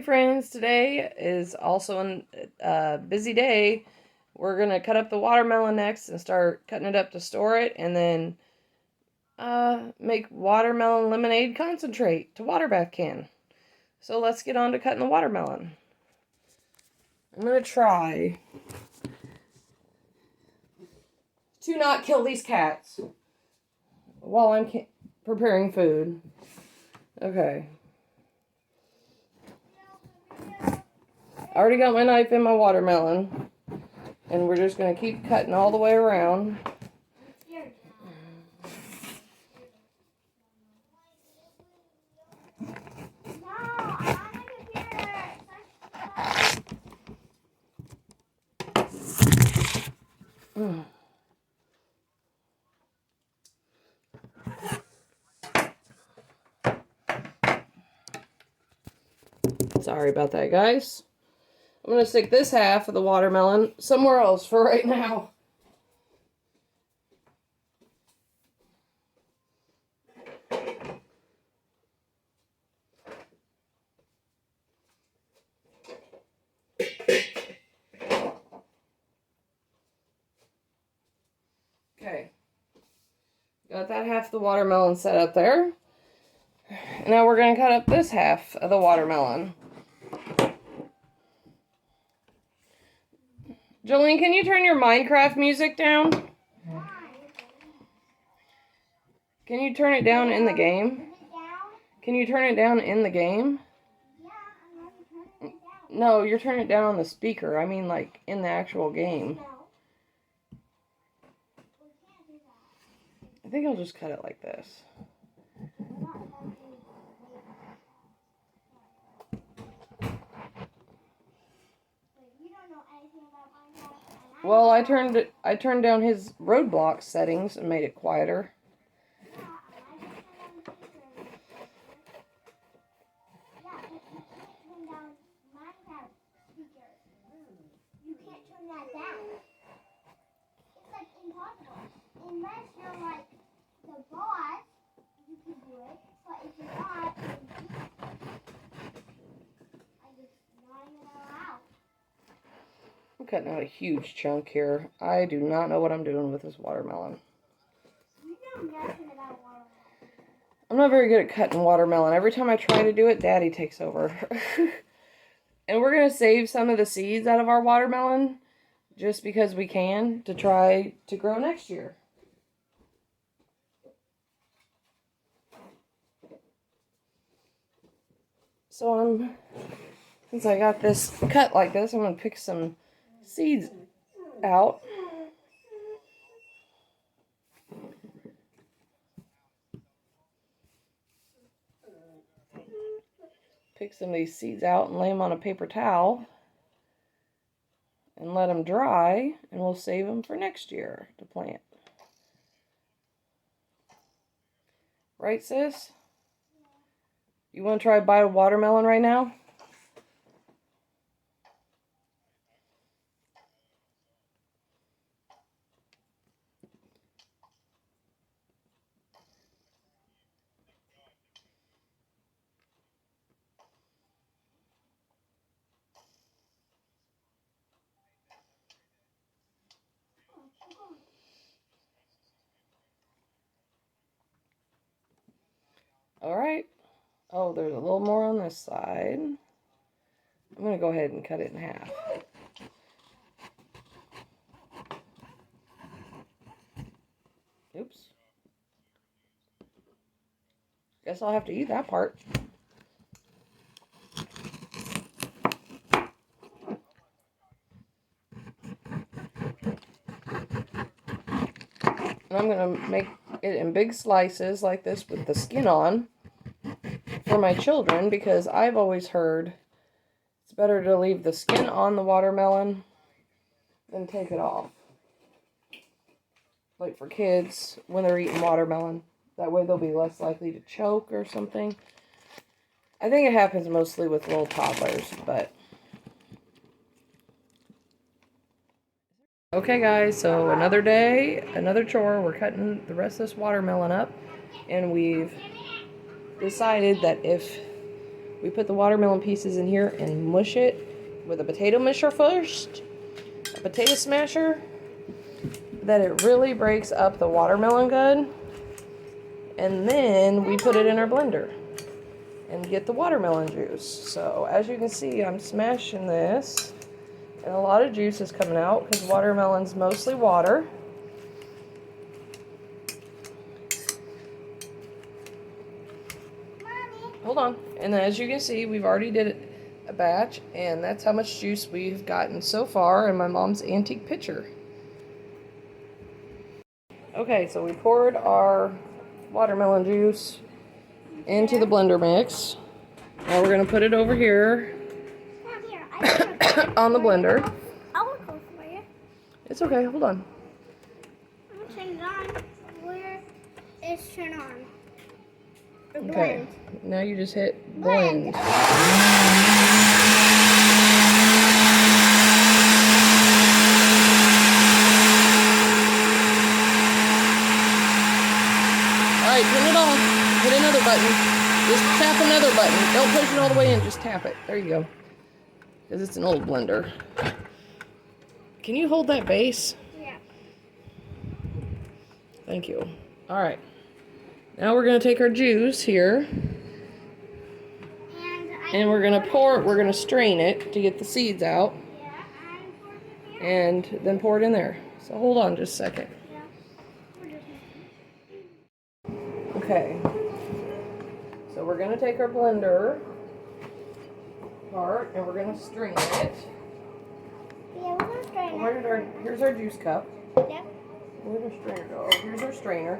friends, today is also a busy day. We're going to cut up the watermelon next and start cutting it up to store it, and then make watermelon lemonade concentrate to water bath can. So let's get on to cutting the watermelon. I'm going to try to not kill these cats while I'm preparing food. Okay. I already got my knife in my watermelon, and we're just going to keep cutting all the way around. Sorry about that, guys. I'm going to stick this half of the watermelon somewhere else for right now. Okay. Got that half of the watermelon set up there. Now we're going to cut up this half of the watermelon. Jolene, can you turn your Minecraft music down? Can you turn it down in the game? Can you turn it down in the game? No, you're turning it down on the speaker. I mean, like, in the actual game. I think I'll just cut it like this. Well, I turned down his roadblock settings and made it quieter. Unless you're like the boss, you can do it. But if you're not, I just gnawing it all out. I'm cutting out a huge chunk here. I do not know what I'm doing with this watermelon. You know nothing about watermelon. I'm not very good at cutting watermelon. Every time I try to do it, Daddy takes over. And we're going to save some of the seeds out of our watermelon just because we can to try to grow next year. So since I got this cut like this, I'm going to pick some seeds out. Pick some of these seeds out and lay them on a paper towel and let them dry, and we'll save them for next year to plant. Right, sis? You want to try to buy a watermelon right now? Alright. Oh, there's a little more on this side. I'm going to go ahead and cut it in half. Oops. Guess I'll have to eat that part. And I'm going to make it in big slices like this with the skin on for my children, because I've always heard it's better to leave the skin on the watermelon than take it off. Like for kids when they're eating watermelon. That way they'll be less likely to choke or something. I think it happens mostly with little toddlers, but... Okay guys, so another day, another chore. We're cutting the rest of this watermelon up, and we've decided that if we put the watermelon pieces in here and mush it with a potato masher first, a potato smasher, that it really breaks up the watermelon good. And then we put it in our blender and get the watermelon juice. So as you can see, I'm smashing this, and a lot of juice is coming out because watermelon's mostly water. Hold on. And as you can see, we've already did a batch, and that's how much juice we've gotten so far in my mom's antique pitcher. Okay, so we poured our watermelon juice into the blender mix. Now we're going to put it over here on the blender. I will go for you. It's okay, hold on. I'm going to turn it on. Where is turn on? Or Okay, blend. now you just hit blend. Alright, turn it off. Hit another button. Just tap another button. Don't push it all the way in, just tap it. There you go. Because it's an old blender. Can you hold that base? Yeah. Thank you. Alright. Now we're going to take our juice here. And we're going to pour it, we're going to strain it to get the seeds out. Yeah, And then pour it in there. So hold on just a second. Okay. So we're going to take our blender part and we're going to strain it. Yeah, we're going to strain it. Here's our juice cup. Yep. Where'd our strainer go? Oh, here's our strainer.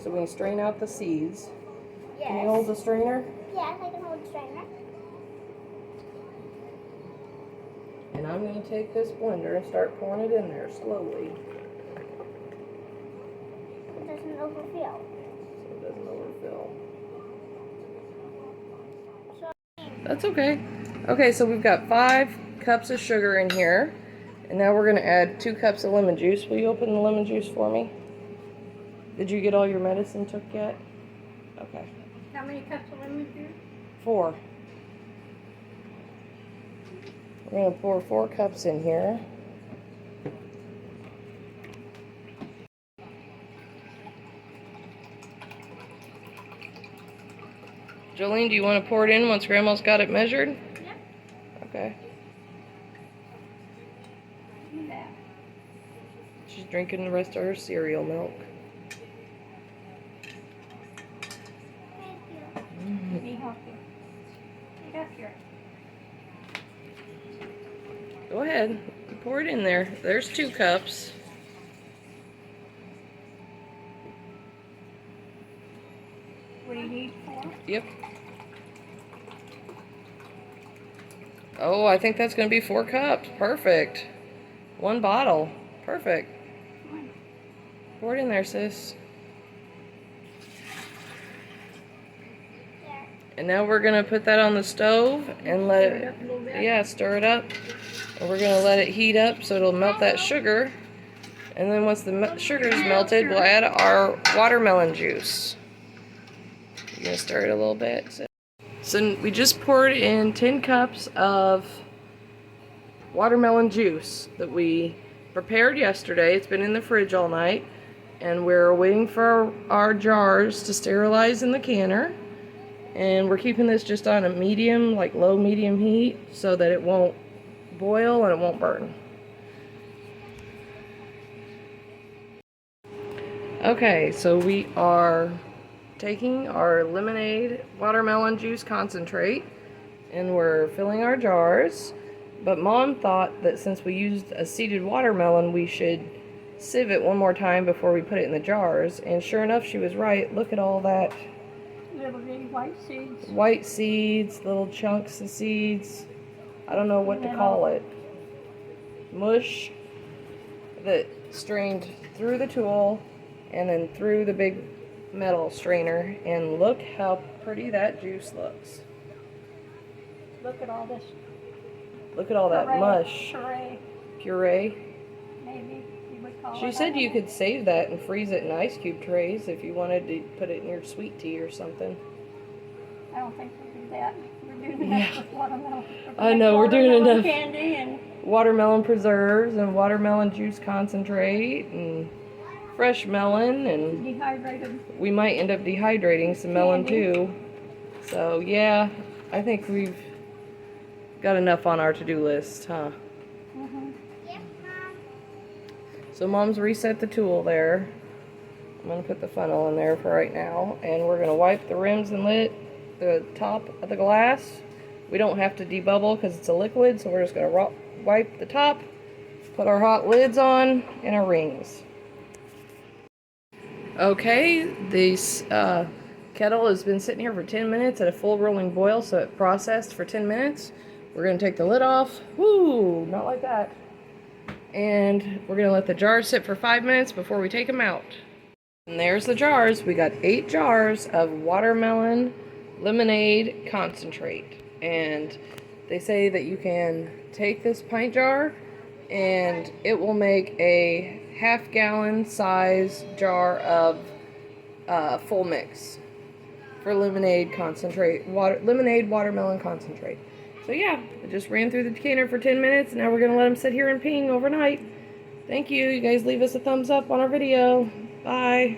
So we can strain out the seeds. Yes. Can you hold the strainer? Yes, I can hold the strainer. And I'm going to take this blender and start pouring it in there slowly. It doesn't overfill. So it doesn't overfill. So, That's okay. Okay, so we've got 5 cups of sugar in here. And now we're going to add 2 cups of lemon juice. Will you open the lemon juice for me? Did you get all your medicine took yet? Okay. how many cups of lemon juice? 4. We're going to pour 4 cups in here. Jolene, do you want to pour it in once Grandma's got it measured? Yep. Okay. Do that. She's drinking the rest of her cereal milk. Thank you. Let me help you. Get up here. Go ahead. Pour it in there. There's 2 cups. What do you need for? Yep. Oh, I think that's going to be 4 cups. Perfect. 1 bottle. Perfect. Pour it in there, sis. There. And now we're going to put that on the stove and let Stir it up a little bit. yeah, stir it up. And we're going to let it heat up so it'll melt that sugar. And then once the sugar's melted, we'll add our watermelon juice. You're going to stir it a little bit. So we just poured in 10 cups of watermelon juice that we prepared yesterday. It's been in the fridge all night. And we're waiting for our jars to sterilize in the canner. And we're keeping this just on a medium, like low medium heat, so that it won't boil and it won't burn. Okay, so we are taking our Lemonaid watermelon juice concentrate and we're filling our jars. But Mom thought that since we used a seeded watermelon, we should sieve it one more time before we put it in the jars. And sure enough, she was right. Look at all that. Little bitty white seeds. White seeds, little chunks of seeds. I don't know what to call it. Mush that strained through the tool and then through the big metal strainer. And look how pretty that juice looks. Look at all this Look at all that mush. Puree. Maybe you would call She it. said you could save that and freeze it in ice cube trays if you wanted to put it in your sweet tea or something. I don't think we can need that. We're doing Yeah. enough with watermelon. I know, we're doing Watermelon enough. candy and Watermelon preserves and watermelon juice concentrate and fresh melon, and dehydrated. we might end up dehydrating some melon Candy. too. So yeah, I think we've got enough on our to-do list, huh? Mm-hmm. Yep, Mom. So Mom's reset the tool there. I'm gonna put the funnel in there for right now, and we're gonna wipe the rims and lid, the top of the glass. We don't have to debubble because it's a liquid, so we're just gonna wipe the top, put our hot lids on, and our rings. Okay, this kettle has been sitting here for 10 minutes at a full rolling boil, so it processed for 10 minutes. We're gonna take the lid off. Woo, not like that. And we're gonna let the jars sit for 5 minutes before we take them out. And there's the jars. We got 8 jars of watermelon lemonade concentrate. And they say that you can take this pint jar and it will make a half-gallon size jar of full mix for lemonade concentrate, lemonade watermelon concentrate. So yeah, I just ran through the decanter for 10 minutes, and now we're gonna let them sit here and ping overnight. Thank you. You guys leave us a thumbs up on our video. Bye.